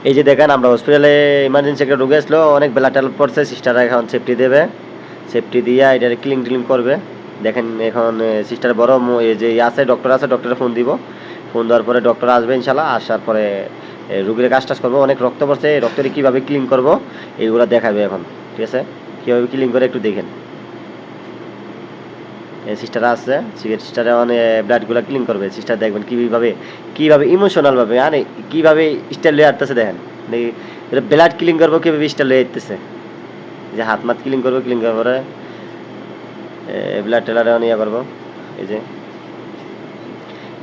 এই যে দেখেন আমরা হসপিটালে ইমার্জেন্সি একটা রোগী আসলো, অনেক বেলা টেলা পড়ছে, সিস্টাররা এখন সেফটি দেবে, সেফটি দিয়ে এটা ক্লিন টিলিং করবে। দেখেন এখন সিস্টার বড় এই যে আছে ডক্টর আছে, ডক্টরে ফোন দিব, ফোন দেওয়ার পরে ডক্টর আসবে ইনশাল্লাহ, আসার পরে রুগীর কাজ টাজ করবো। অনেক রক্ত পড়ছে, এই রক্তটি কীভাবে ক্লিন করবো এইগুলো দেখাবে এখন, ঠিক আছে? কীভাবে ক্লিন করে একটু দেখেন। সিস্টার আছে, সিস্টার মানে ব্লাডগুলো ক্লিন করবে, সিস্টার দেখবেন কীভাবে ইমোশনালভাবে আরে কীভাবে স্টাইল লিয়ে আসতেছে দেখেন, ব্লাড ক্লিন করবো কীভাবে স্টাইল লিয়ে আসতেছে, যে হাত মাত ক্লিন করবো, ক্লিন করার পরে ব্লাড টেলারে ইয়ে করবো। এই যে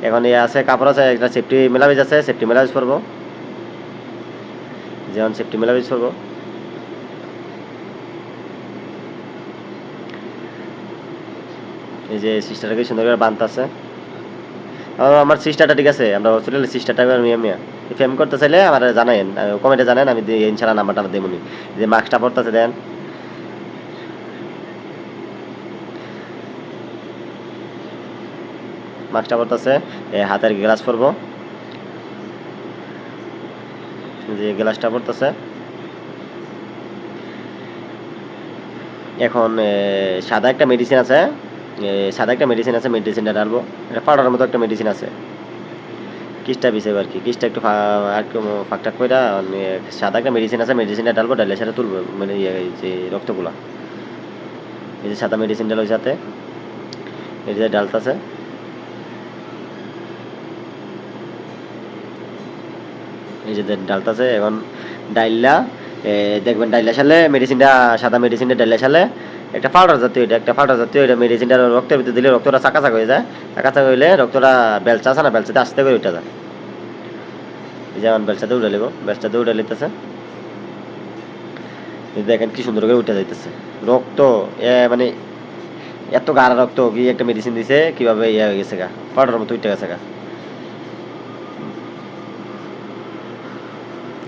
এখন ইয়ে আছে, কাপড় আছে, একটা সেফটি মেলাবিজ আছে, সেফটি মেলাবিজ করবো, যেমন সেফটি মেলাবিজ করবো। এই যে সিস্টারকে সুন্দর করে বাঁধতে আছে। আমার সিস্টারটা ঠিক আছে, আমরা হসপিটালের সিস্টারটা মিয়া মিয়া ফেম করতে চাইলে আমার জানাইন, কমেন্টে জানেন, আমি ইনশাল্লাহ নাম্বারটা দেবনি। যে মাস্কটা পড়তেছে দেন, মাস্কটা পড়তেছে, হাতের গ্লাস পরবো, যে গ্লাসটা পড়তেছে। এখন সাদা একটা মেডিসিন আছে, মেডিসিনটা ডালবো, এটা পাউডারের মতো একটা মেডিসিন আছে, কিসটা বিষয় আর কি, কিসটা একটু ফাঁকটাক করে সাদা একটা মেডিসিন আছে, মেডিসিনটা ডালবো, ডালের সাথে তুলবো, মানে এই যে রক্তগুলা, এই যে সাদা মেডিসিন ডাল ওই সাথে এই যে ডালতাছে। এই যে ডালতাছে এখন ডাইল্লা, দেখবেন ডাইল্লা সালে মেডিসিনটা, সাদা মেডিসিনটা ডাইল্লা সালে একটা পাউডার জাতীয়, এটা মেডিসিনটা রক্তের ভিতরে দিলে রক্তটা চাকা হয়ে যায়, চাকা হইলে রক্তটা বেলচা আছে না, বেলচাতে আস্তে করে উঠে যায়। যেমন বেলচাতে উঠে নেব, বেলচাতে উঠে নিতেছে, দেখেন কি সুন্দর করে উঠে যাইতেছে রক্ত, মানে এত গাঢ় রক্ত, কি একটা মেডিসিন দিছে কিভাবে ইয়ে হয়ে গেছে গা, পাউডারের মতো উঠে গেছে গা।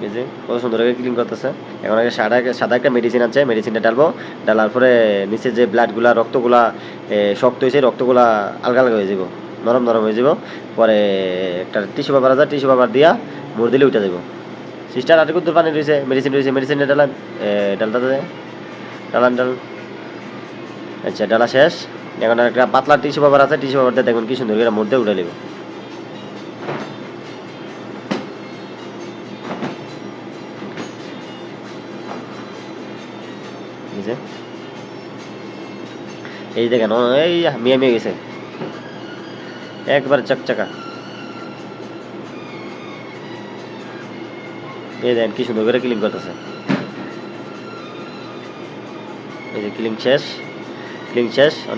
এই যে কত সুন্দর করে ক্লিন করতেছে। এখন আগে সাদা একটা মেডিসিন আছে, মেডিসিনটা ডালবো, ডালার পরে নিচে যে ব্লাডগুলা রক্তগুলা শক্ত হয়েছে, রক্তগুলা আলগা আলগা হয়ে যাব, নরম নরম হয়ে যাব, পরে একটা টিস্যু পেপার আছে, টিস্যু পেপার দিয়া মুড় দিলে উঠে যাব। সিস্টার আর কত পানি রয়েছে, মেডিসিনটা ডালান, ডালটাতে ডালান ডাল, আচ্ছা ডালা শেষ। এখন একটা পাতলা টিস্যু পেপার আছে, টিস্যু পেপারটা দেখুন কি সুন্দর করে মুড় দিয়ে উঠে নেব। এই দেখেন এই মিয়া মিয়া গেছে একবার চকচকা। এই দেখেন কি সুন্দর করে ক্লিন করতেছে। এই যে ক্লিন শেষ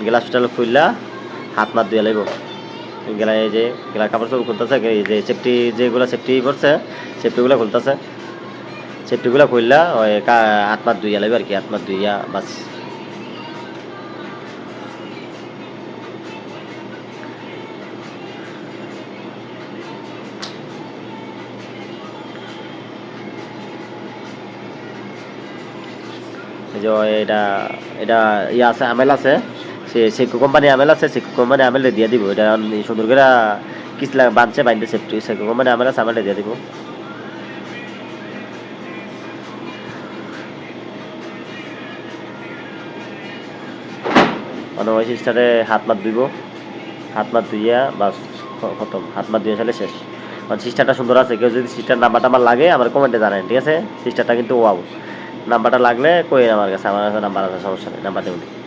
গেলা হসপিটালে খুললা হাত মাত ধুয়ে লাগবো, গেলা এই যে গেলা কাপড় চোপড় খুলতেছে, এই যে সেফটি যেগুলো সেফটি করছে সেফটিগুলো খুলতেছে, সেফটিগুলো খুললা ওই হাত মাত ধুইয়া লাগবে আর কি, হাত মাত ধুইয়া বাস। যে এটা এটা ইয়ে আছে, আমেল আছে, সেকো কোম্পানি আমেল আছে, সেকো কোম্পানি আমেলে দিয়ে দিব, এটা সুন্দর করে কিসলা বাঁধছে, বাইন্দে সেফটি সেকো কোম্পানি আমেল আছে, আমেলে দিয়ে দিব। মানে ওই সিস্টারে হাত মাত ধুইব, হাত মাত ধুইয়া বাস খতম, হাত মাত ধুয়ে সালে শেষ। মানে সিস্টারটা সুন্দর আছে, কেউ যদি সিস্টার নাম্বারটা আমার লাগে আমার কমেন্টে জানান, ঠিক আছে? সিস্টারটা কিন্তু ওয়াও, নাম্বারটা লাগলে কই আমার কাছে, আমার কাছে নাম্বার আছে, সমস্যা নেই, নাম্বার দেবেন।